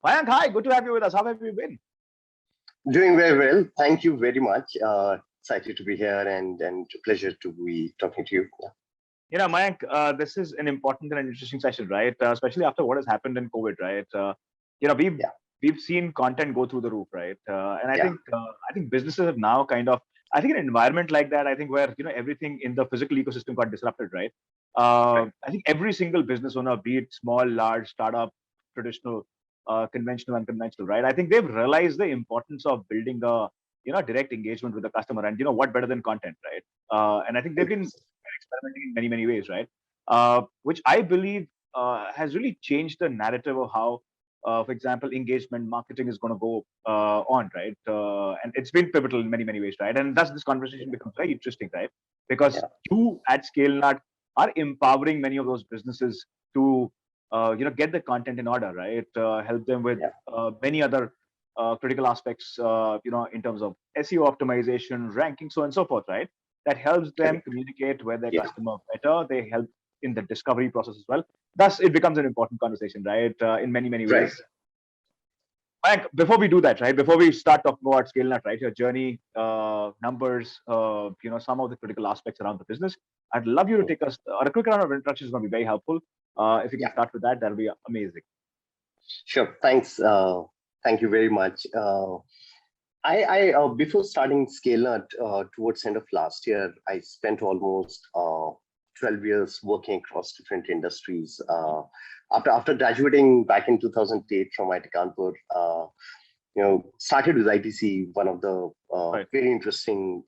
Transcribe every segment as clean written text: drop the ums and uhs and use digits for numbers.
Mayank, hi, good to have you with us. How have you been? Doing very well. Thank you very much. Excited to be here and pleasure to be talking to you. Yeah. Mayank, this is an important and interesting session, right? Especially after what has happened in COVID, right? You know, we've Yeah. we've seen content go through the roof, right? And I Yeah. think businesses have now kind of, I think, an environment like that, I think where everything in the physical ecosystem got disrupted, right? Right. I think every single business owner, be it small, large, startup, traditional, conventional, unconventional, right? I think they've realized the importance of building a direct engagement with the customer, and what better than content, right? And I think they've been 100%. experimenting in many, many ways, right? Which I believe has really changed the narrative of how, for example, engagement marketing is going to go on, right? And it's been pivotal in many, many ways, right? And thus this conversation becomes very interesting, right? Because Yeah. you at Scalenut are empowering many of those businesses to, get the content in order, right? Help them with Yeah. many other critical aspects, in terms of SEO optimization, ranking, so on and so forth, right? That helps them Correct. communicate with their Yeah. customer better. They help in the discovery process as well. Thus, it becomes an important conversation, right? In many, many Right. ways. Mike, before we do that, right? Before we start talking about ScaleNut, right? Your journey, numbers, some of the critical aspects around the business. I'd love you to take us, or a quick round of introductions is going to be very helpful. If you can Yeah. start with that, that'll be amazing. Sure. Thanks. Thank you very much. I before starting Scalenut towards end of last year, I spent almost 12 years working across different industries. After graduating back in 2008 from IT Kanpur, started with ITC, one of the Right. very interesting,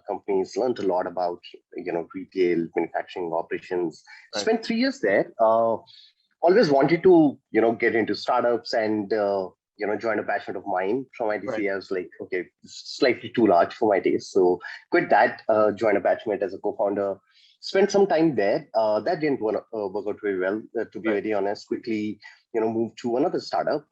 companies. Learned a lot about, retail, manufacturing operations. Right. Spent 3 years there. Always wanted to, get into startups and, join a passion of mine from Right. ITC. I was like, okay, slightly too large for my taste. So quit that, join a batchmate as a co-founder. Spent some time there. That didn't work out very well, to be Right. very honest. Quickly, moved to another startup.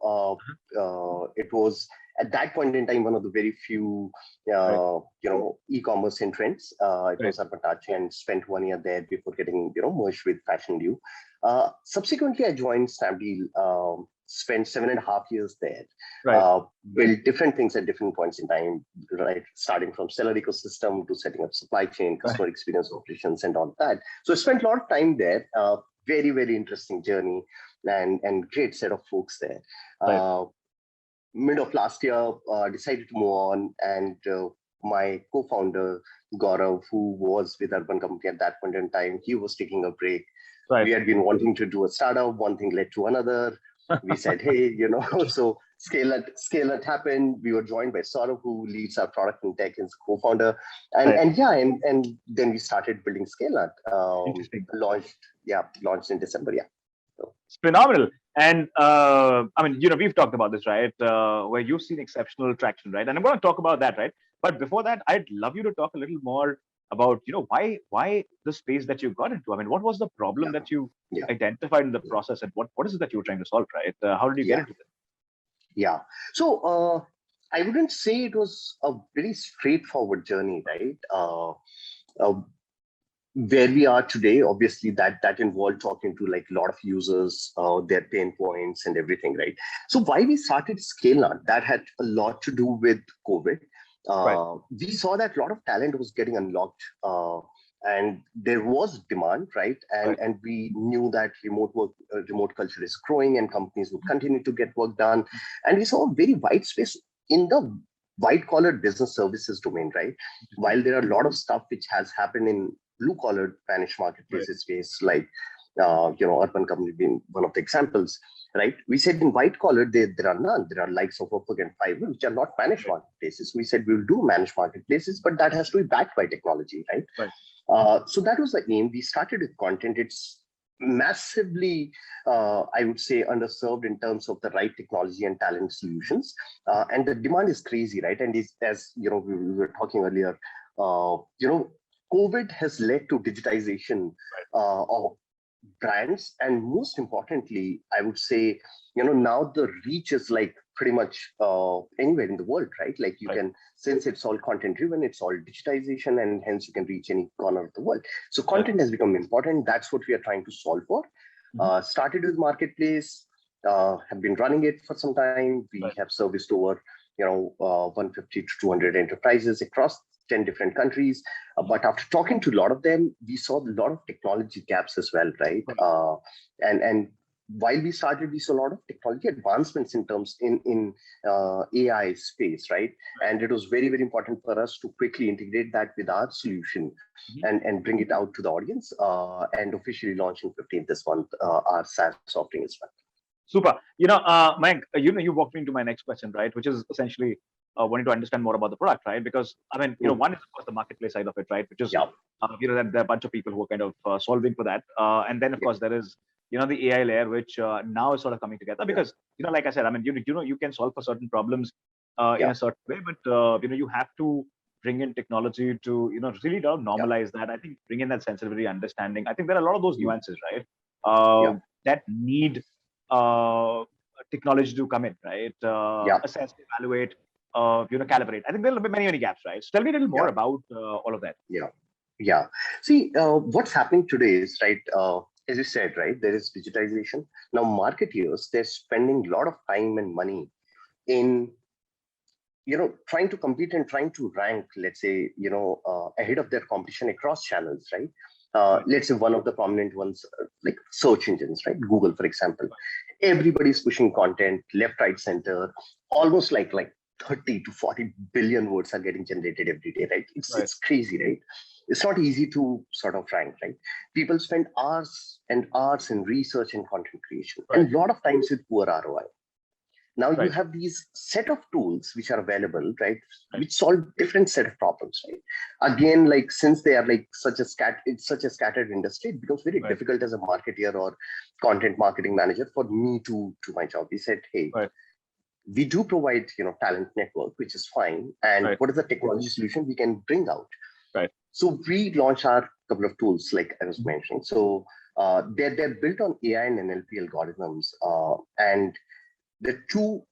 It was at that point in time one of the very few, Right. e-commerce entrants. It Right. was Arpatachi, and spent 1 year there before getting, merged with Fashion Dew. Subsequently, I joined Snapdeal. Spent 7.5 years there. Right. Built different things at different points in time, right? Starting from seller ecosystem to setting up supply chain, Right. customer experience operations, and all that. So I spent a lot of time there. Very, very interesting journey, and great set of folks there. Right. Mid of last year, decided to move on, and my co-founder Gaurav, who was with Urban Company at that point in time, he was taking a break. Right. We had been wanting to do a startup. One thing led to another. We said, hey, so Scalenut happened. We were joined by Saurav, who leads our product and tech, and co-founder. And Right. and yeah, and then we started building Scalenut. Interesting. Launched in December. Yeah. So, It's phenomenal. And I mean, we've talked about this, right? Where you've seen exceptional traction, right? And I'm going to talk about that, right? But before that, I'd love you to talk a little more about, why the space that you got into. I mean, what was the problem yeah. that you Yeah. identified in the process, and what is it that you were trying to solve, right? How did you get Yeah. into this? Yeah. So I wouldn't say it was a very straightforward journey, right? Uh, where we are today, obviously that involved talking to like a lot of users, their pain points and everything, right? So why we started Scalenut, that had a lot to do with COVID. Right. We saw that a lot of talent was getting unlocked, and there was demand, right? And Right. and we knew that remote culture is growing, and companies would continue to get work done. And we saw a very wide space in the white collar business services domain, right? Interesting. While there are a lot of stuff which has happened in blue collar managed Right. marketplaces space, like Urban Company being one of the examples, right? We said in white collar, there are none. There are likes of Upwork and Fiverr, which are not managed Right. marketplaces. We said we'll do managed marketplaces, but that has to be backed by technology, right? Right. So that was the aim. We started with content. It's massively, I would say, underserved in terms of the right technology and talent solutions. And the demand is crazy, right? And as we were talking earlier, COVID has led to digitization of brands, and most importantly, I would say, now the reach is like pretty much anywhere in the world, right? Like you Right. can, since it's all content driven, it's all digitization, and hence you can reach any corner of the world. So content has become important. That's what we are trying to solve for. Mhm. Started with marketplace, have been running it for some time. We have serviced over 150 to 200 enterprises across 10 different countries. But after talking to a lot of them, we saw a lot of technology gaps as well, right? And while we started, we saw a lot of technology advancements in terms in AI space, right? And it was very, very important for us to quickly integrate that with our solution and bring it out to the audience and officially launch in 15th this month, our SaaS offering as well. Super. Mayank, you walked me into my next question, right? Which is essentially wanting to understand more about the product, right? Because I mean, one is of course the marketplace side of it, right? Which is that there are a bunch of people who are kind of solving for that, and then of course there is the AI layer, which now is sort of coming together because like I said, I mean, you can solve for certain problems in a certain way, but you have to bring in technology to really normalize that. I think bring in that sensitivity, understanding. I think there are a lot of those nuances, right? That need technology to come in, right? Assess, evaluate, calibrate. I think there will be many gaps, right? So tell me a little more about all of that. Yeah. See, what's happening today is, right, as you said, right, there is digitization. Now, marketeers, they're spending a lot of time and money in, trying to compete and trying to rank, let's say, ahead of their competition across channels, right? Let's say one of the prominent ones, like search engines, right? Google, for example. Everybody's pushing content left, right, center, almost like 30 to 40 billion words are getting generated every day, right? It's crazy, right? It's not easy to sort of rank, right? People spend hours and hours in research and content creation, and a lot of times with poor ROI. Now you have these set of tools which are available, right? Which solve different set of problems, right? Again, like since they are like it's such a scattered industry, it becomes very difficult as a marketer or content marketing manager for me to do my job. We said, hey, we do provide talent network, which is fine. And what is the technology solution we can bring out? So we launched our couple of tools, like I was mentioning. So they're built on AI and NLP algorithms, and the two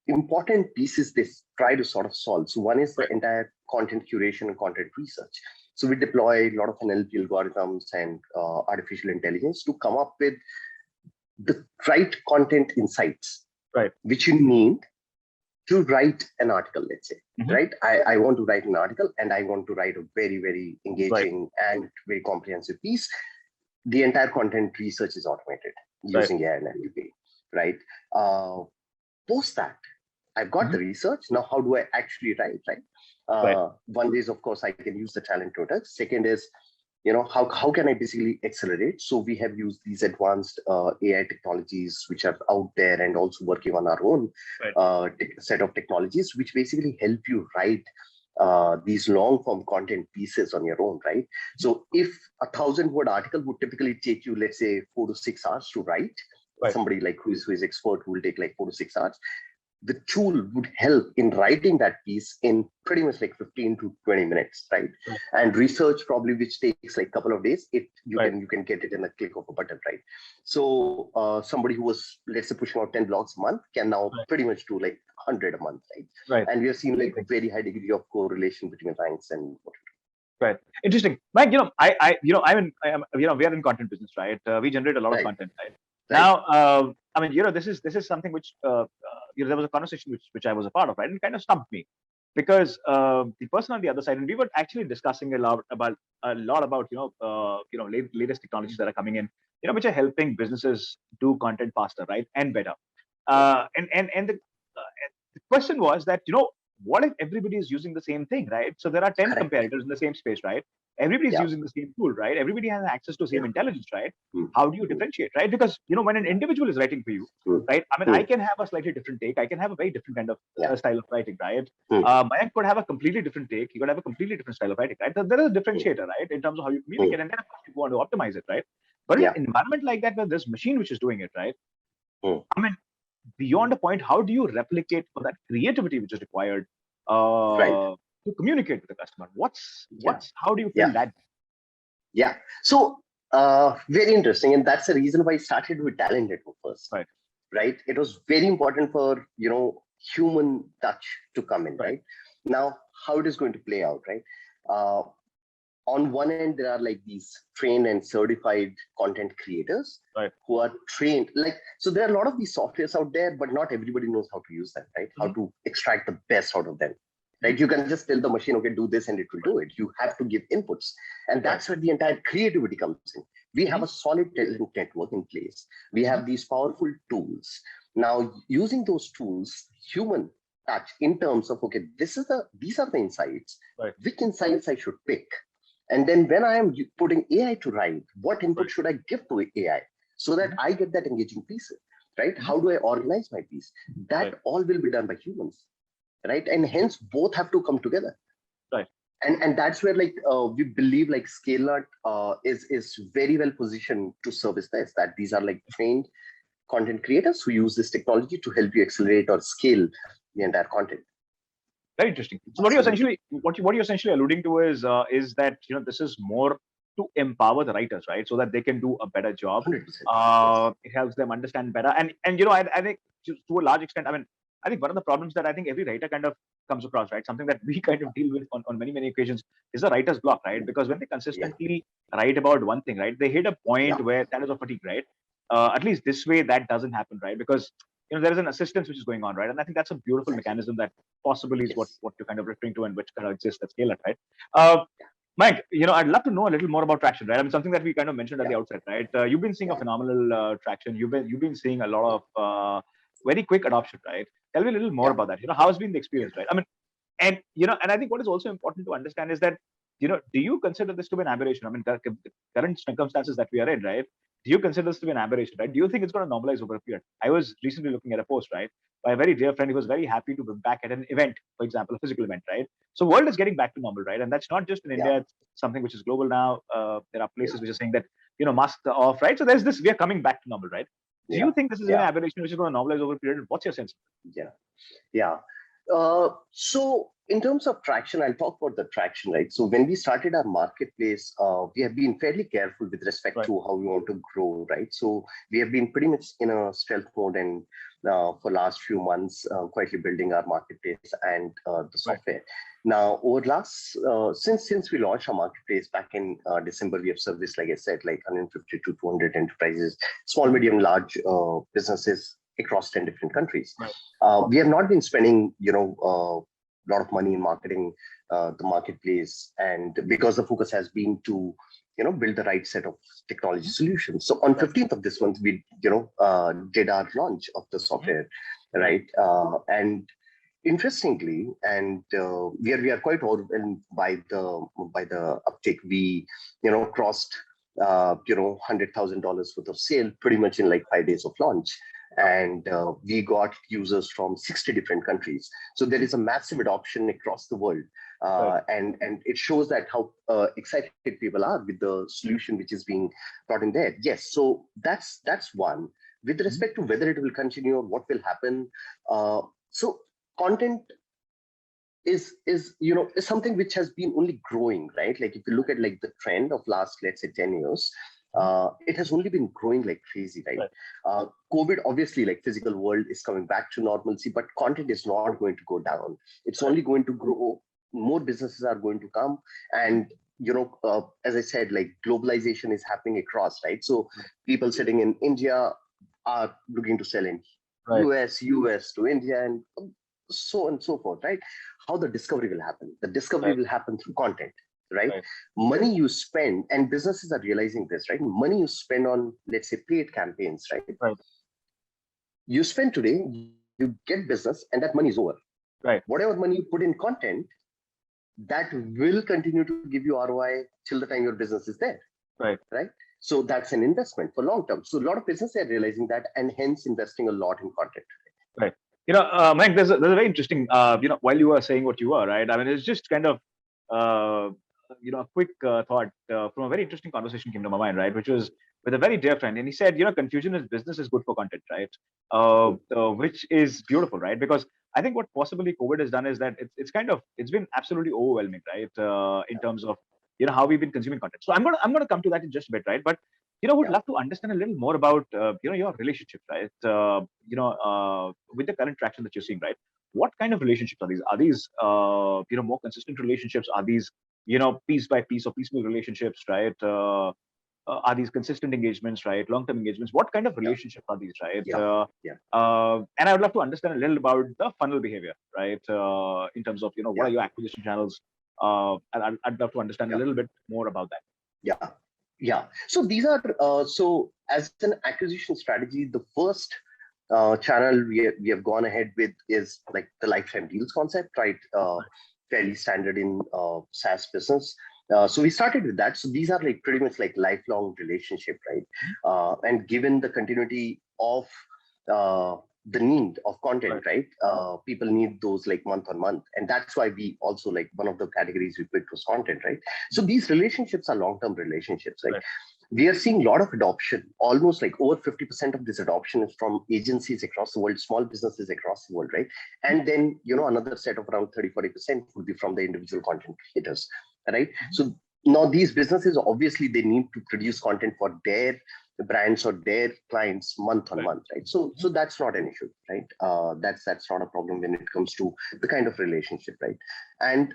important pieces they try to sort of solve. So one is the entire content curation and content research. So we deploy a lot of NLP algorithms and artificial intelligence to come up with the right content insights, which you need to write an article, let's say, right? I want to write an article and I want to write a very, very engaging and very comprehensive piece. The entire content research is automated using AI and NLP. Right. Post that, I've got the research. Now, how do I actually write? Right. One is, of course, I can use the talent total. Second is, how can I basically accelerate? So we have used these advanced AI technologies which are out there, and also working on our own set of technologies, which basically help you write these long form content pieces on your own, right? So if 1,000-word article would typically take you, let's say, 4 to 6 hours to write, somebody like who is expert who will take like 4 to 6 hours, the tool would help in writing that piece in pretty much like 15 to 20 minutes, right? And research probably, which takes like a couple of days, you can get it in a click of a button, right? So somebody who was, let's say, pushing out 10 blogs a month can now pretty much do like 100 a month, right? And we have seen like a very high degree of correlation between ranks and what. Right. Interesting. Mike, we are in content business, right? We generate a lot of content, right? Now, I mean, this is something which, there was a conversation which I was a part of, right? And it kind of stumped me because the person on the other side, and we were actually discussing a lot about latest technologies that are coming in, which are helping businesses do content faster, right, and better. And the question was that what if everybody is using the same thing, right? So there are 10 competitors in the same space, right? Everybody's using the same tool, right? Everybody has access to same intelligence, right? How do you differentiate, right? Because when an individual is writing for you, right? I mean, I can have a slightly different take. I can have a very different kind of style of writing, right? Mayank could have a completely different take. He could have a completely different style of writing, right? There is a differentiator, right, in terms of how you communicate, and then of course you want to optimize it, right? But in an environment like that, where there's machine which is doing it, right? I mean, beyond a point, how do you replicate for that creativity which is required to communicate with the customer? How do you fill that? Yeah. So very interesting, and that's the reason why I started with talent network first. Right. It was very important for human touch to come in. Right. Now, how it is going to play out, right? on one end, there are like these trained and certified content creators Right. who are trained. Like, so there are a lot of these softwares out there, but not everybody knows how to use them, right? How to extract the best out of them, right? You can just tell the machine, okay, do this, and it will do it. You have to give inputs. And that's where the entire creativity comes in. We have a solid talent network in place. We have these powerful tools. Now, using those tools, human touch in terms of, okay, these are the insights. Right. Which insights I should pick? And then when I am putting AI to write, what input should I give to AI so that I get that engaging piece, right? How do I organize my piece? That all will be done by humans, right? And hence both have to come together. Right. And that's where like we believe like Scalenut is very well positioned to service this, that these are like trained content creators who use this technology to help you accelerate or scale the entire content. Very interesting. So what you're essentially alluding to is that this is more to empower the writers, right, so that they can do a better job. 100%. Yes. It helps them understand better, and I think to a large extent, I think one of the problems that I think every writer kind of comes across, right, something that we kind of deal with on many occasions, is the writer's block, right? Because when they consistently write about one thing, right, they hit a point where that is of fatigue, right? At least this way that doesn't happen, right? Because there is an assistance which is going on, right? And I think that's a beautiful mechanism that possibly is what you're kind of referring to, and which kind of exists at Scalenut, right? Mike, I'd love to know a little more about traction, right? I mean, something that we kind of mentioned at the outset, right? You've been seeing a phenomenal traction. You've been seeing a lot of very quick adoption, right? Tell me a little more about that. How has been the experience, right? I mean, and I think what is also important to understand is that, do you consider this to be an aberration? I mean, the current circumstances that we are in, right? Do you consider this to be an aberration, right? Do you think it's going to normalize over a period? I was recently looking at a post, right, by a very dear friend who was very happy to be back at an event, for example, a physical event, right? So world is getting back to normal, right? And that's not just in India, it's something which is global now. There are places which are saying that, masks are off, right? So there's this, we are coming back to normal, right? Do you think this is an aberration which is going to normalize over a period? What's your sense? Yeah. So in terms of traction, I'll talk about the traction, right? So when we started our marketplace, we have been fairly careful with respect to how we want to grow, right? So we have been pretty much in a stealth mode, and for last few months, quietly building our marketplace and the software. Now, over last since we launched our marketplace back in December, we have serviced, like I said, like 150 to 200 enterprises, small, medium, large businesses across 10 different countries. We have not been spending, a lot of money in marketing the marketplace, and because the focus has been to, build the right set of technology solutions. So on 15th of this month, we, did our launch of the software, right? And interestingly, and we are quite overwhelmed by the uptake. We, crossed, $100,000 worth of sale pretty much in like 5 days of launch. And we got users from 60 different countries. So there is a massive adoption across the world. And it shows that how excited people are with the solution which is being brought in there. Yes, so that's one. With respect to whether it will continue or what will happen, so content is something which has been only growing, right? Like if you look at like the trend of last, let's say, 10 years, it has only been growing like crazy, right? COVID, obviously, like physical world is coming back to normalcy, but content is not going to go down. It's only going to grow. More businesses are going to come, and as I said, like globalization is happening across, right? So people sitting in India are looking to sell in US to India, and so on and so forth, right? How the discovery will happen? The discovery will happen through content. Right? Money you spend, and businesses are realizing this, right? Money you spend on, let's say, paid campaigns, right? You spend today, you get business, and that money is over. Whatever money you put in content, that will continue to give you ROI till the time your business is there. Right? So that's an investment for long term. So a lot of businesses are realizing that, and hence investing a lot in content. Right. Mayank, there's a very interesting, while you were saying what you were, right? I mean, it's just kind of, a quick thought from a very interesting conversation came to my mind, right? Which was with a very dear friend, and he said, confusion is business is good for content, right? Which is beautiful, right? Because I think what possibly COVID has done is that it's been absolutely overwhelming, right? In terms of how we've been consuming content. So I'm gonna come to that in just a bit, right? But would love to understand a little more about your relationships, right? With the current traction that you're seeing, right? What kind of relationships are these? Are these more consistent relationships? Are these piece by piece or piecemeal relationships, right? Are these consistent engagements, right? Long-term engagements? What kind of Yeah. relationships are these, right? Yeah. Yeah. And I would love to understand a little about the funnel behavior, right? In terms of, what Yeah. are your acquisition channels? I'd love to understand a Yeah. little bit more about that. Yeah. Yeah. So these are, so as an acquisition strategy, the first channel we have gone ahead with is like the lifetime deals concept, right? Fairly standard in SaaS business. So we started with that. So these are like pretty much like lifelong relationship, right? And given the continuity of the need of content, right? People need those like month on month, and that's why we also like one of the categories we picked was content, right? So these relationships are long-term relationships, right? We are seeing a lot of adoption. Almost like over 50% of this adoption is from agencies across the world, small businesses across the world, right? And then, another set of around 30-40% would be from the individual content creators, right? So now these businesses, obviously, they need to produce content for their brands or their clients month on month, right? So that's not an issue, right? That's not a problem when it comes to the kind of relationship, right? And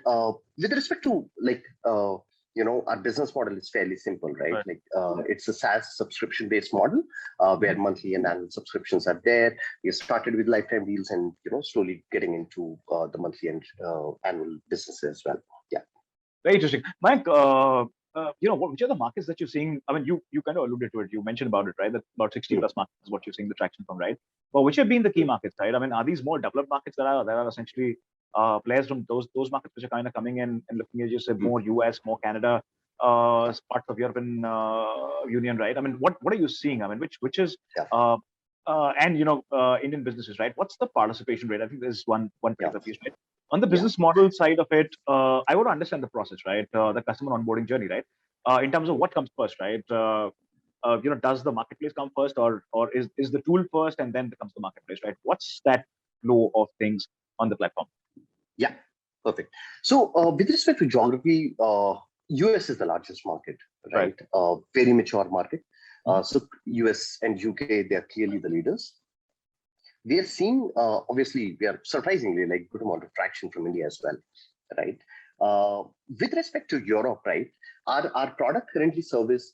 with respect to like, our business model is fairly simple, right? Like it's a SaaS subscription-based model where monthly and annual subscriptions are there. We started with lifetime deals and slowly getting into the monthly and annual business as well. Yeah. Very interesting, Mike. Which are the markets that you're seeing? I mean, you kind of alluded to it. You mentioned about it, right? That about 60 plus markets is what you're seeing the traction from, right? But which have been the key markets, right? I mean, are these more developed markets that are essentially players from those markets which are kind of coming in and looking at, you said, more US, more Canada, parts of European Union, right? I mean, what are you seeing? I mean, which is and Indian businesses, right? What's the participation rate? I think there's one particular piece, right? On the business model side of it, I want to understand the process, right? The customer onboarding journey, right? In terms of what comes first, right? Does the marketplace come first, or is the tool first and then becomes the marketplace, right? What's that flow of things on the platform? Yeah, perfect. So with respect to geography, US is the largest market, right? Very mature market. So US and UK, they are clearly the leaders. We are seeing, obviously, we are surprisingly like good amount of traction from India as well, right? With respect to Europe, right, our product currently serves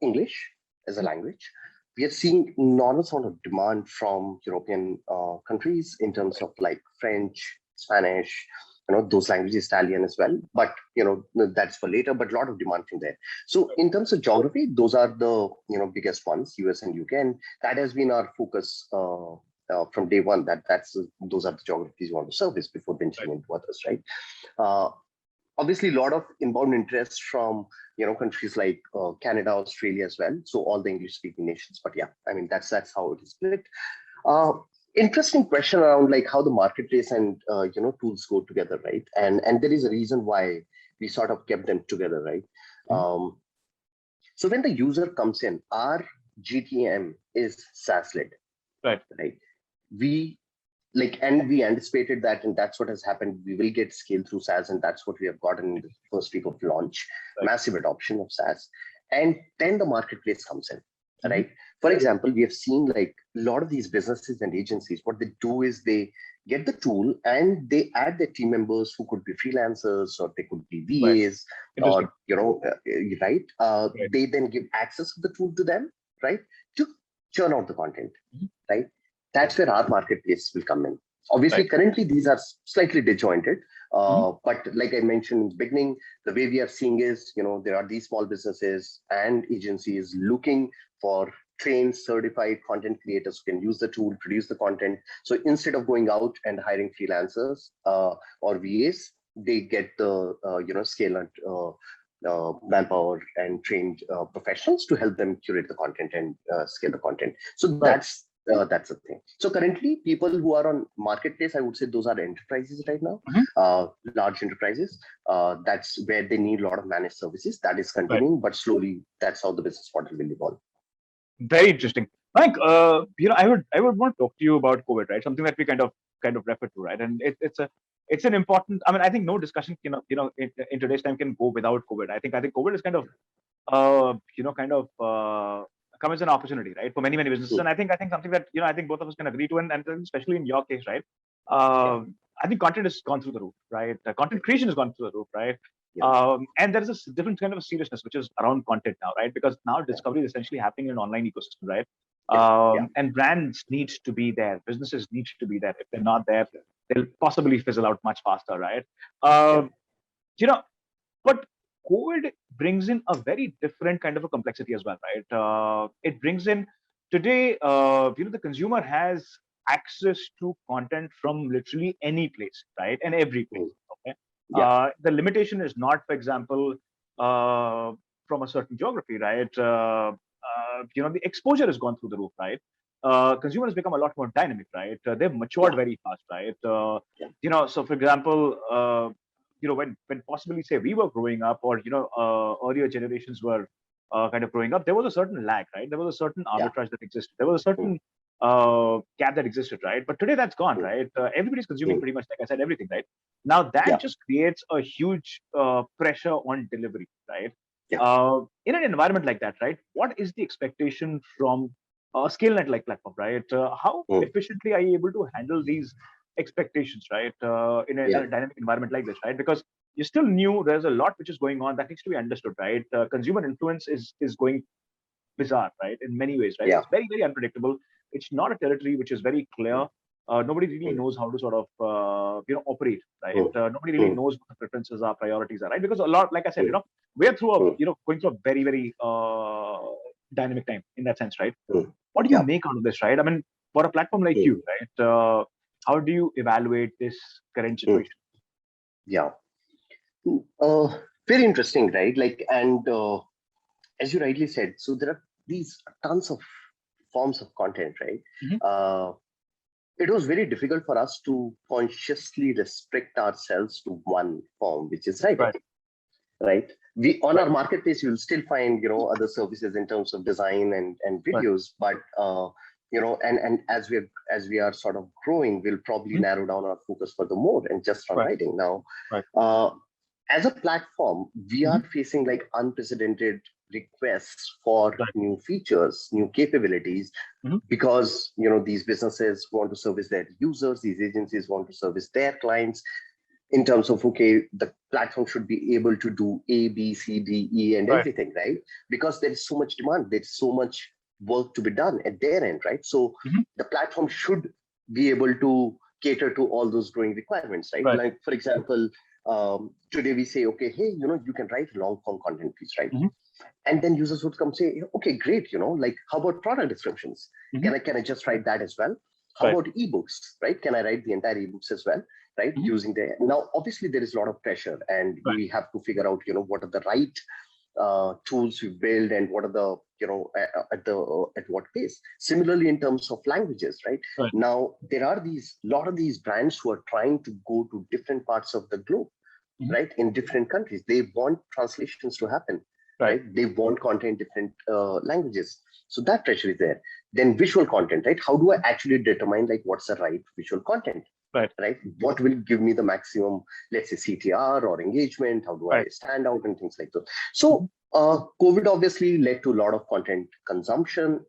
English as a language. We are seeing enormous amount of demand from European countries in terms of like French, Spanish, those languages, Italian as well. But that's for later. But a lot of demand from there. So in terms of geography, those are the biggest ones, US and UK, and that has been our focus. From day one, those are the geographies you want to service before venturing into others, right? Obviously, a lot of inbound interest from countries like Canada, Australia as well. So all the English-speaking nations. But yeah, I mean that's how it is split. Interesting question around like how the marketplace and tools go together, right? And there is a reason why we sort of kept them together, right? So when the user comes in, our GTM is SaaS led, right? We anticipated that, and that's what has happened. We will get scale through SaaS, and that's what we have gotten in the first week of launch. Massive adoption of SaaS, and then the marketplace comes in, right? For example, we have seen like a lot of these businesses and agencies. What they do is they get the tool and they add their team members who could be freelancers or they could be VAs, or They then give access to the tool to them, right, to churn out the content, right? That's where our marketplace will come in. Obviously, currently these are slightly disjointed, but like I mentioned in the beginning, the way we are seeing is, there are these small businesses and agencies looking for trained, certified content creators who can use the tool, produce the content. So instead of going out and hiring freelancers or VAs, they get the Scalenut manpower and trained professionals to help them curate the content and scale the content. So that's the thing. So currently, people who are on marketplace, I would say those are enterprises right now, large enterprises. That's where they need a lot of managed services. That is continuing, but slowly, that's how the business model will evolve. Very interesting, Mike. I would want to talk to you about COVID, right? Something that we kind of refer to, right? And it's an important. I mean, I think no discussion, in today's time can go without COVID. I think COVID is kind of come as an opportunity, right, for many businesses. And I think something that I think both of us can agree to, and especially in your case, right? I think content has gone through the roof, right? Content creation has gone through the roof, right? And there is a different kind of seriousness which is around content now, right? Because now yeah, discovery is essentially happening in an online ecosystem, right? yeah, yeah, And brands need to be there, businesses need to be there. If they're not there, they'll possibly fizzle out much faster, right? yeah, Um, you know, but COVID brings in a very different kind of a complexity as well, right? It brings in today, the consumer has access to content from literally any place, right, and every place. mm, Okay, yeah, the limitation is not, for example, from a certain geography, right? The exposure has gone through the roof, right? Consumers become a lot more dynamic, right? They've matured yeah, very fast, right? yeah, So for example, when possibly say we were growing up, or earlier generations were kind of growing up, there was a certain lag, right? There was a certain yeah, arbitrage that existed. There was a mm, certain gap that existed, right? But today that's gone, mm, right? Everybody's consuming mm, pretty much, like I said, everything, right? Now that yeah, just creates a huge pressure on delivery, right? yeah, In an environment like that, right? What is the expectation from a Scalenut like platform, right? How mm, efficiently are you able to handle these expectations, right? In yeah, a dynamic environment like this, right? Because you're still new. There's a lot which is going on that needs to be understood, right? Consumer influence is going bizarre, right? In many ways, right? yeah, It's very, very unpredictable. It's not a territory which is very mm, clear. Nobody really mm, knows how to sort of operate, right? mm, Nobody really mm, knows what the preferences are, priorities are, right? Because a lot, like I said, mm, we're through a mm, going through a very, very dynamic time in that sense, right? mm, What do you yeah, make out of this, right? I mean, for a platform like mm, you, right? How do you evaluate this current mm, situation? yeah. Mm, very interesting, right? Like, and as you rightly said, so there are these tons of forms of content, right? Hmm. It was very difficult for us to consciously restrict ourselves to one form, which is writing, Right, right? We on right, our marketplace, you'll still find other services in terms of design and right. videos, but and as we are sort of growing, we'll probably Mhm. narrow down our focus furthermore and just on Right, writing now. right. Uh, as a platform, we Hmm. are facing like unprecedented requests for Right. new features, new capabilities, Hmm. because these businesses want to service their users, these agencies want to service their clients in terms of, okay, the platform should be able to do A, B, C, D, E, and Right. everything, right? Because there is so much demand, there's so much work to be done at their end, right? So Hmm. the platform should be able to cater to all those growing requirements, right? Right. Like, for example, today we say, okay, hey, you can write long form content, please, right? Hmm. And then users would come say, okay, great, like how about product descriptions? Hmm. Can I just write that as well? How Right. about ebooks, right? Can I write the entire ebooks as well, right? Hmm. Using the now, obviously there is a lot of pressure, and Right. we have to figure out, what are the right tools we build, and what are the at what pace. Similarly, in terms of languages, right? Right. Now there are these lot of these brands who are trying to go to different parts of the globe, Hmm. right? In different countries, they want translations to happen, Right. right? They want content different languages, so that pressure is there. Then visual content, right? How do I actually determine like what's the right visual content, Right. right? What will give me the maximum, let's say, CTR or engagement? How do I Right. stand out and things like that? Hmm. So COVID obviously led to a lot of content consumption,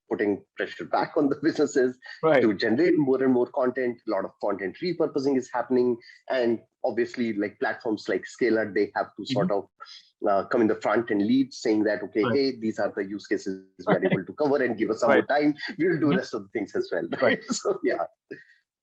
putting pressure back on the businesses Right. to generate more and more content. A lot of content repurposing is happening, and obviously, like platforms like Scalar, they have to Hmm. sort of come in the front and lead, saying that, okay, Right. hey, these are the use cases we are able to cover, and give us some more Right. time. We'll do Hmm. rest of the things as well, Right. right? So yeah,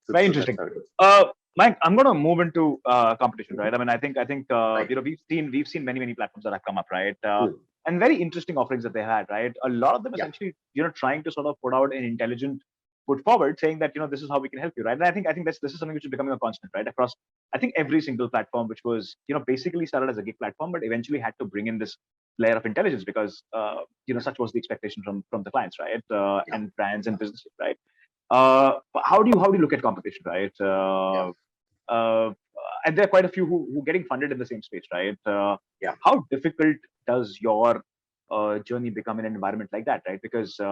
Very so that's interesting. how it is. Mike, I'm going to move into competition, right? I mean, I think Right. we've seen many many platforms that have come up, right? Hmm. And very interesting offerings that they had, right? A lot of them Yeah. essentially, trying to sort of put out an intelligent foot forward, saying that this is how we can help you, right? And I think this is something which is becoming a constant, right? Across, I think every single platform, which was basically started as a gig platform, but eventually had to bring in this layer of intelligence because such was the expectation from the clients, right? Yeah. And brands and Yeah. businesses, right? How do you look at competition, right? Yeah. Uh, and there are quite a few who are getting funded in the same space, right? Yeah. How difficult does your journey become in an environment like that, right? Because a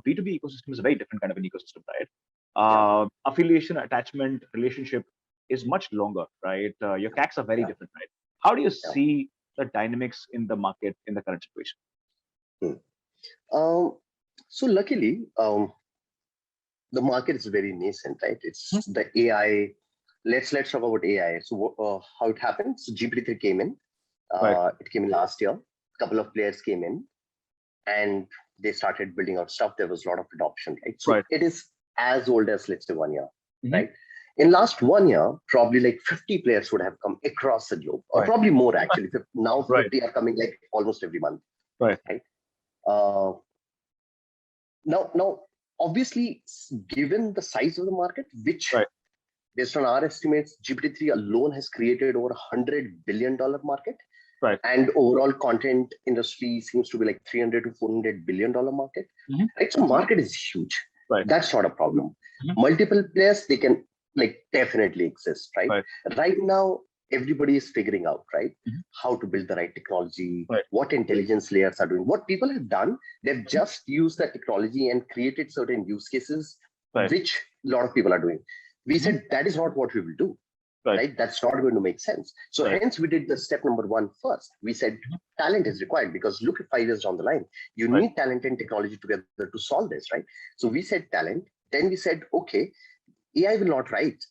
B2B ecosystem is a very different kind of an ecosystem, right? Yeah. Affiliation, attachment, relationship is much longer, right? Your CACs are very Yeah. different, right? How do you Yeah. see the dynamics in the market in the current situation? Hmm. Um, so luckily, the market is very nascent, right? Hmm. It's the AI. Let's talk about AI. So how it happened? So GPT-3 came in. It came in last year. A couple of players came in and they started building out stuff. There was a lot of adoption, right? So it is as old as, let's say, 1 year, right? In last 1 year, probably like 50 players would have come across the globe, or probably more actually. Now 50 are coming like almost every month, right? Now, obviously, given the size of the market, which based on our estimates, GPT-3 alone has created over $100 billion market. And overall content industry seems to be like $300 to $400 billion market. Right? So market is huge. That's not a problem. Multiple players, they can like definitely exist, right? Right now, everybody is figuring out, how to build the right technology, what intelligence layers are doing. What people have done, they've just used that technology and created certain use cases, which a lot of people are doing. We said that is not what we will do. Right? That's not going to make sense. So hence we did the step number 1 first. We said talent is required, because look at 5 years down the line, you need talent and technology together to solve this, right? So we said talent. Then we said, okay, AI will not write.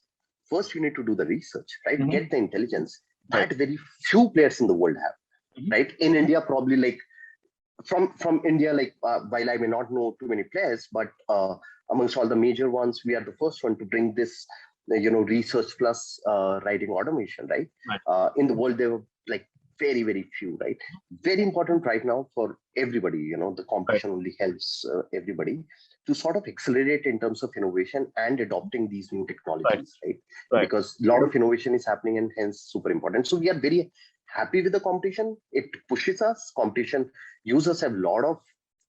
First, you need to do the research, right? Get the intelligence that very few players in the world have, right? In India, probably like from India, like while I may not know too many players, but amongst all the major ones, we are the first one to bring this research plus writing automation, right? In the world, there were like very, very few, right? Very important right now for everybody, the competition only helps everybody to sort of accelerate in terms of innovation and adopting these new technologies, right? Because a lot of innovation is happening and hence super important. So we are very happy with the competition. It pushes us. Competition, users have a lot of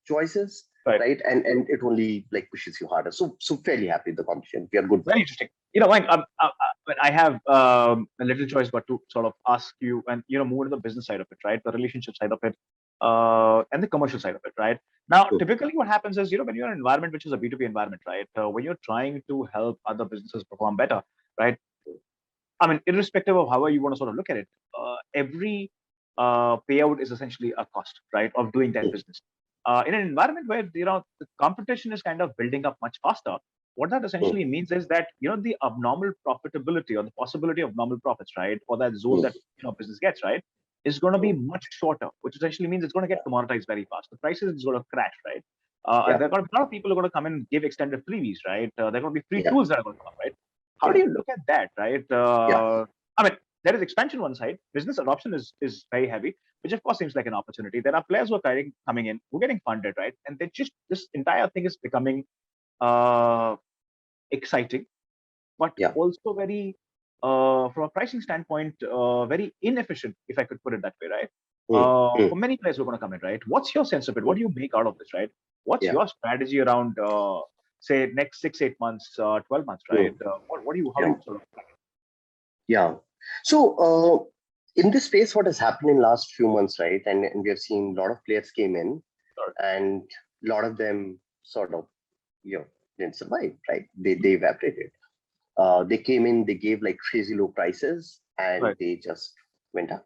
choices, right? And it only like pushes you harder. So fairly happy with the competition. We are good. Very interesting. Mike, I have a little choice, but to sort of ask you and move to the business side of it, right? The relationship side of it, and the commercial side of it, right? Now, typically, what happens is when you're in an environment which is a B2B environment, right? When you're trying to help other businesses perform better, right? I mean, irrespective of however you want to sort of look at it, every payout is essentially a cost, right, of doing that business. In an environment where the competition is kind of building up much faster, what that essentially means is that the abnormal profitability or the possibility of normal profits, right, for that zone that business gets, right, is going to be much shorter, which essentially means it's going to get commoditized very fast. The prices is going to crash, right? There are going to be a lot of people who are going to come in and give extended freebies, right? There are going to be free tools that are going to come, right? How do you look at that, right? I mean, there is expansion one side. Business adoption is very heavy, which of course seems like an opportunity. There are players who are coming in, who are getting funded, right? And they just this entire thing is becoming exciting, but also very, from a pricing standpoint, very inefficient, if I could put it that way, right? For many players who are going to come in, right? What's your sense of it? What do you make out of this, right? What's your strategy around, say, next 6-8 months, 12 months, right? What do you, how do you sort of? So in this space, what has happened in last few months, right? And we have seen a lot of players came in, and a lot of them sort of, didn't survive, right? They evaporated. They came in, they gave like crazy low prices, and they just went up.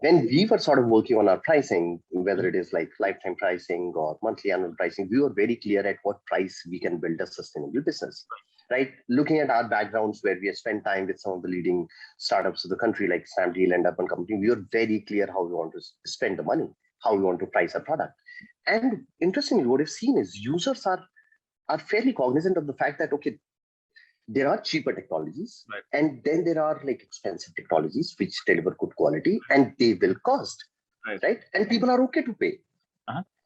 When we were sort of working on our pricing, whether it is like lifetime pricing or monthly annual pricing, we were very clear at what price we can build a sustainable business, right? Looking at our backgrounds where we have spent time with some of the leading startups of the country, like Snapdeal and Up and Company, we were very clear how we want to spend the money, how we want to price our product. And interestingly, what I've seen is users are fairly cognizant of the fact that, okay, there are cheaper technologies, and then there are like expensive technologies which deliver good quality, and they will cost, right? And people are okay to pay.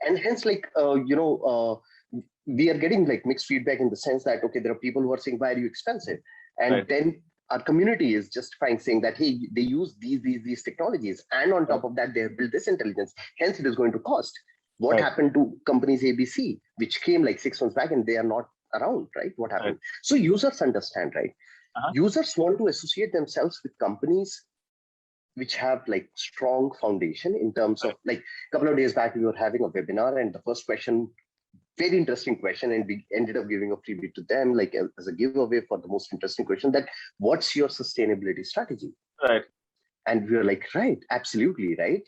And hence, like, we are getting like mixed feedback in the sense that, okay, there are people who are saying, why are you expensive? And then our community is justifying, saying that, hey, they use these technologies, and on top of that, they have built this intelligence, hence it is going to cost. What happened to companies ABC, which came like 6 months back and they are not around, right? What happened? So users understand, right? Users want to associate themselves with companies which have like strong foundation in terms of, like, a couple of days back, we were having a webinar, and the first question, very interesting question, and we ended up giving a freebie to them, like as a giveaway for the most interesting question, that what's your sustainability strategy? And we were like, right, absolutely, right?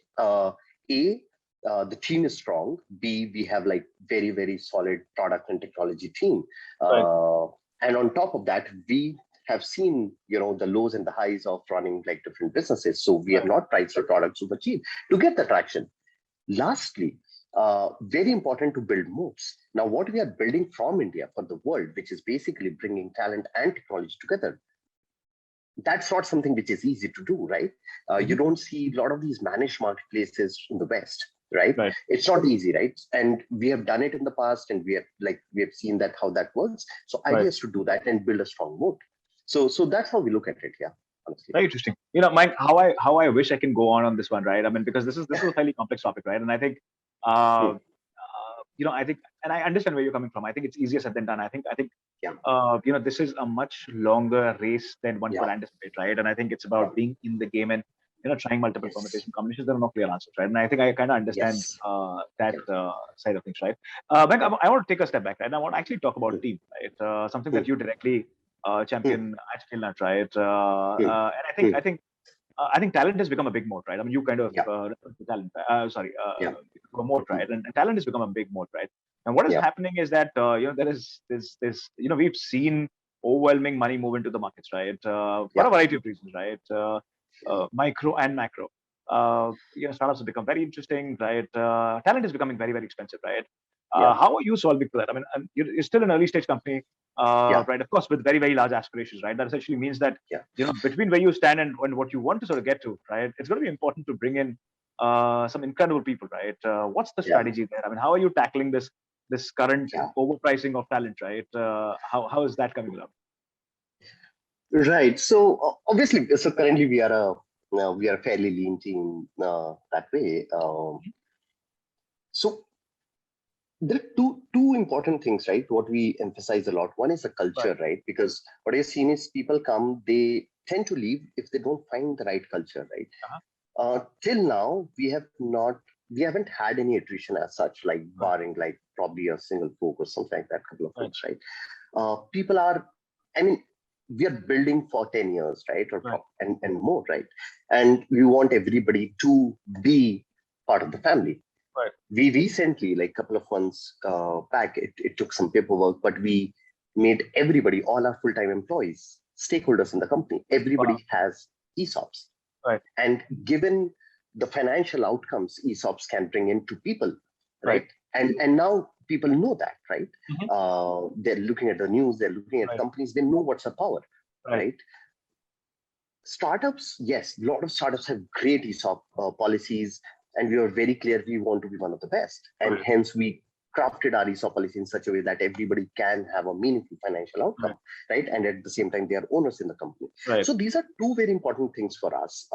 The team is strong. B, we have like very, very solid product and technology team. And on top of that, we have seen, the lows and the highs of running like different businesses. So we have not priced our product super cheap to get the traction. Lastly, very important to build moats. Now, what we are building from India for the world, which is basically bringing talent and technology together, that's not something which is easy to do, right? You don't see a lot of these managed marketplaces in the West, right? It's not easy, right? And we have done it in the past, and we have seen that how that works. So idea is to do that and build a strong moat. So that's how we look at it. Yeah, honestly. Very interesting. Mike, how I wish I can go on this one, right? I mean, because this is a fairly complex topic, right? And I think, I think, and I understand where you're coming from. I think it's easier said than done. I think, this is a much longer race than one could anticipate, right? And I think it's about being in the game and trying multiple permutation combinations. There are no clear answers, right? And I think I kind of understand that side of things, right? Mike, I want to take a step back, right? And I want to actually talk about team, right? Something that you directly champion at Scalenut, right? And I think talent has become a big moat, right? I mean, you kind of talent, a moat, right? And talent has become a big moat, right? And what is happening is that there is this we've seen overwhelming money move into the markets, right? For a variety of reasons, right? Micro and macro. Startups have become very interesting, right? Talent is becoming very, very expensive, right? How are you solving for that? I mean, you're still an early stage company, right? Of course, with very, very large aspirations, right? That essentially means that between where you stand and what you want to sort of get to, right? It's going to be important to bring in some incredible people, right? What's the strategy there? I mean, how are you tackling this current overpricing of talent, right? How is that coming along? Right. So obviously, so currently we are a fairly lean team that way. So there are two important things, right? What we emphasize a lot. One is the culture, right? Because what I've seen is people come, they tend to leave if they don't find the right culture, right? Till now, we haven't had any attrition as such, like barring like probably a single folk or something like that, couple of folks, right? People are, I mean, we are building for 10 years, right? And more, right? And we want everybody to be part of the family. We recently, like a couple of months back, it took some paperwork, but we made everybody, all our full-time employees, stakeholders in the company, everybody has ESOPs. And given the financial outcomes ESOPs can bring into people, right? And now people know that, right? They're looking at the news, they're looking at companies, they know what's the power, right? Startups, yes, a lot of startups have great ESOP policies, and we are very clear we want to be one of the best. And hence we crafted our ESOP policy in such a way that everybody can have a meaningful financial outcome, right? And at the same time, they are owners in the company. So these are two very important things for us.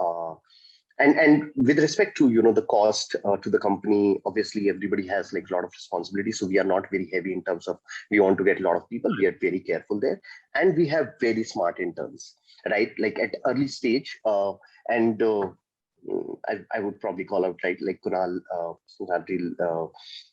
And with respect to the cost to the company, obviously everybody has like a lot of responsibility. So we are not very heavy in terms of we want to get a lot of people. We are very careful there, and we have very smart interns, right? Like at early stage, I would probably call out, right? Like Kunal,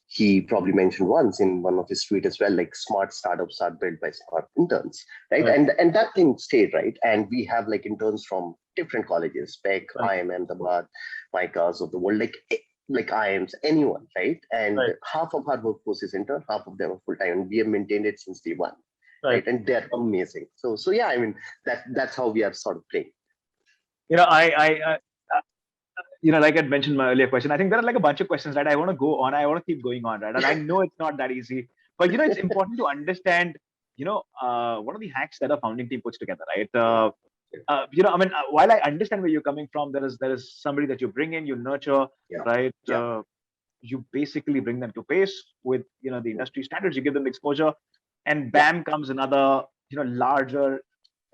he probably mentioned once in one of his tweets as well, like smart startups are built by smart interns, right? And that thing stayed, right? And we have like interns from different colleges, Beck, IIM, Ahmedabad, MICAs of the world, like IIMs, anyone, right? And half of our workforce is intern, half of them are full-time, and we have maintained it since day one, right? And they're amazing. So yeah, I mean, that's how we are sort of playing. Like I mentioned in my earlier question, I think there are like a bunch of questions that I want to go on. I want to keep going on, right? And I know it's not that easy, but it's important to understand, what are the hacks that a founding team puts together, right? I mean, while I understand where you're coming from, there is somebody that you bring in, you nurture, right? You basically bring them to pace with, the industry standards, you give them exposure, and bam comes another, larger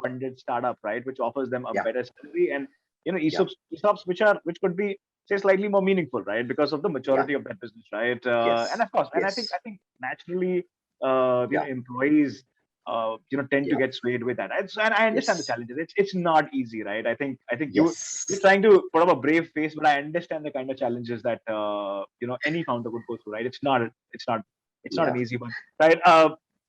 funded startup, right? Which offers them a better salary and, ESOPs which could be say slightly more meaningful, right? Because of the maturity of that business, right? And of course, and I think naturally, employees, tend to get swayed with that. And I understand the challenges. It's not easy, right? I think you're trying to put up a brave face, but I understand the kind of challenges that any founder would go through, right? It's not an easy one, right?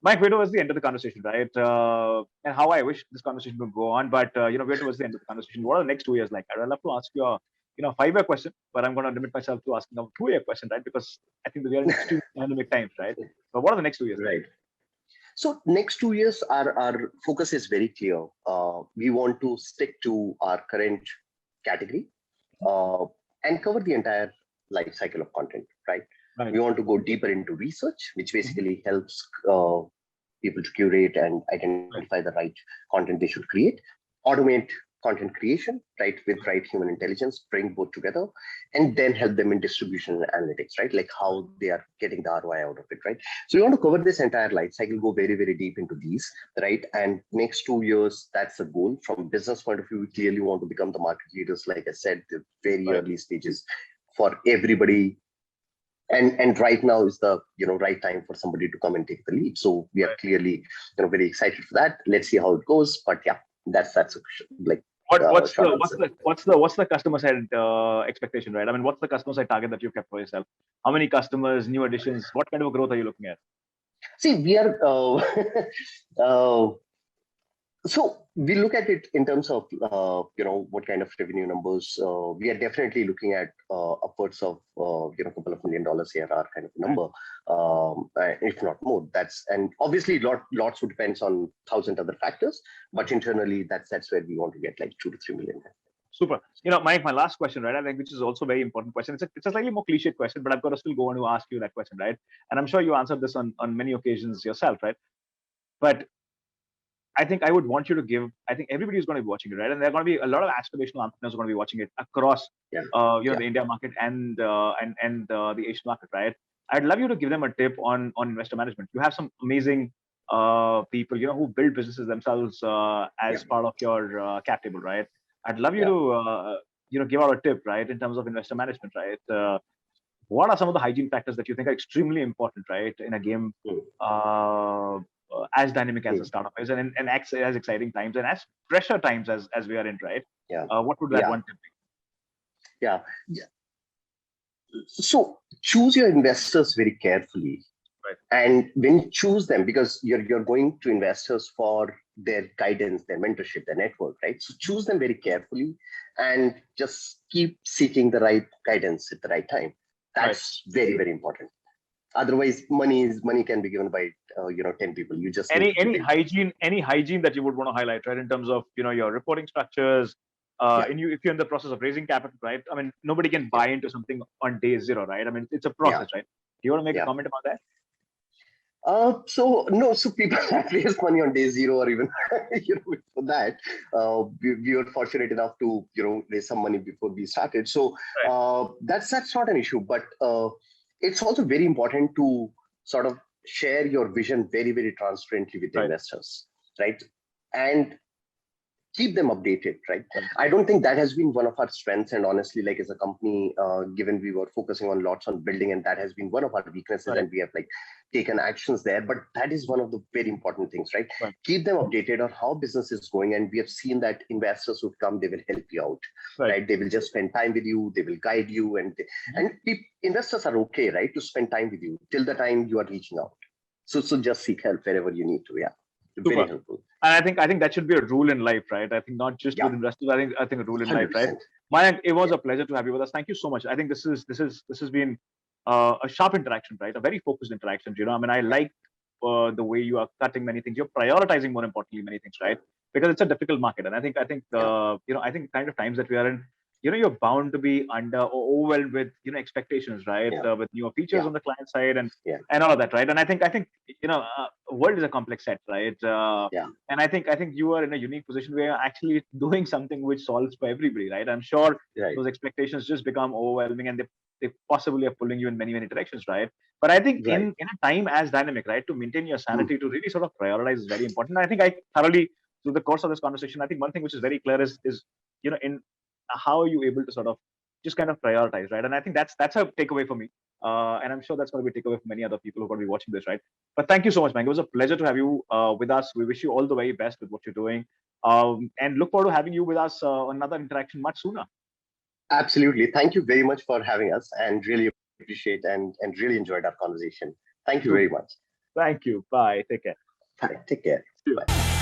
Mike, we're towards the end of the conversation, right? And how I wish this conversation would go on, but we're towards the end of the conversation. What are the next 2 years like? I'd love to ask you a 5-year question, but I'm going to limit myself to asking a 2-year question, right? Because I think we are in extremely dynamic times, right? But what are the next 2 years? Right. So next 2 years, our focus is very clear. We want to stick to our current category and cover the entire life cycle of content, right? Right. We want to go deeper into research, which basically helps people to curate and identify the right content they should create, automate content creation, right, with right human intelligence, bring both together, and then help them in distribution and analytics, right, like how they are getting the ROI out of it, right? So we want to cover this entire life cycle, go very, very deep into these, right? And next 2 years, that's the goal. From business point of view, we clearly want to become the market leaders, like I said, the very early stages for everybody. And right now is the right time for somebody to come and take the lead. So we are clearly very excited for that. Let's see how it goes. But yeah, that's like what's the customer side expectation, right? I mean, what's the customer side target that you've kept for yourself? How many customers, new additions? What kind of growth are you looking at? See, we are so we look at it in terms of what kind of revenue numbers. We are definitely looking at upwards of couple of $1 million ARR kind of number, if not more. And obviously lots would depends on 1,000 other factors, but internally that's where we want to get like 2 to 3 million. Super. Mayank, my last question, right? I think which is also a very important question. It's a slightly more cliched question, but I've got to still go on to ask you that question, right? And I'm sure you answered this on many occasions yourself, right? But I think I would want you to give. I think everybody is going to be watching it, right? And there are going to be a lot of aspirational entrepreneurs who are going to be watching it across, the India market and the Asian market, right? I'd love you to give them a tip on investor management. You have some amazing people, who build businesses themselves as part of your cap table, right? I'd love you to, give out a tip, right, in terms of investor management, right? What are some of the hygiene factors that you think are extremely important, right, in a game as dynamic as a startup is, and as exciting times and as pressure times as we are in, right? What would that one tip be? Yeah. So choose your investors very carefully, right? And when you choose them, because you're going to investors for their guidance, their mentorship, their network, right? So choose them very carefully and just keep seeking the right guidance at the right time. That's very, very important. Otherwise, money can be given by 10 people. You just any hygiene that you would want to highlight, right? In terms of your reporting structures, if you're in the process of raising capital, right? I mean, nobody can buy into something on day zero, right? I mean, it's a process, right? Do you want to make a comment about that? So people have raised money on day zero or even for that. We were fortunate enough to raise some money before we started. So that's not an issue, but it's also very important to sort of share your vision very, very transparently with the investors, right? And keep them updated, right? I don't think that has been one of our strengths. And honestly, like as a company, given we were focusing on lots on building, and that has been one of our weaknesses, and we have taken actions there. But that is one of the very important things, right? Keep them updated on how business is going. And we have seen that investors would come, they will help you out, right? They will just spend time with you, they will guide you, and investors are okay, right, to spend time with you till the time you are reaching out. So just seek help wherever you need to. Very helpful. And I think that should be a rule in life, right? I think not just with investors. I think a rule in 100%. Life, right? Mayank, it was a pleasure to have you with us. Thank you so much. I think this has been a sharp interaction, right? A very focused interaction. I mean, I like the way you are cutting many things. You're prioritizing, more importantly, many things, right? Because it's a difficult market, and I think the kind of times that we are in, you're bound to be overwhelmed with expectations, right? With newer features on the client side and all of that, right? And I think world is a complex set, right? And I think you are in a unique position where you're actually doing something which solves for everybody, right? I'm sure those expectations just become overwhelming, and they possibly are pulling you in many directions, right? But I think in a time as dynamic, right, to maintain your sanity, to really sort of prioritize is very important. And I think I thoroughly, through the course of this conversation, I think one thing which is very clear is in how are you able to sort of just kind of prioritize, right? And I think that's a takeaway for me. And I'm sure that's going to be a takeaway for many other people who are going to be watching this, right? But thank you so much, man. It was a pleasure to have you with us. We wish you all the very best with what you're doing. And look forward to having you with us on another interaction much sooner. Absolutely. Thank you very much for having us, and really appreciate and really enjoyed our conversation. Thank you very much. Thank you. Bye. Take care. Bye. Take care. Bye.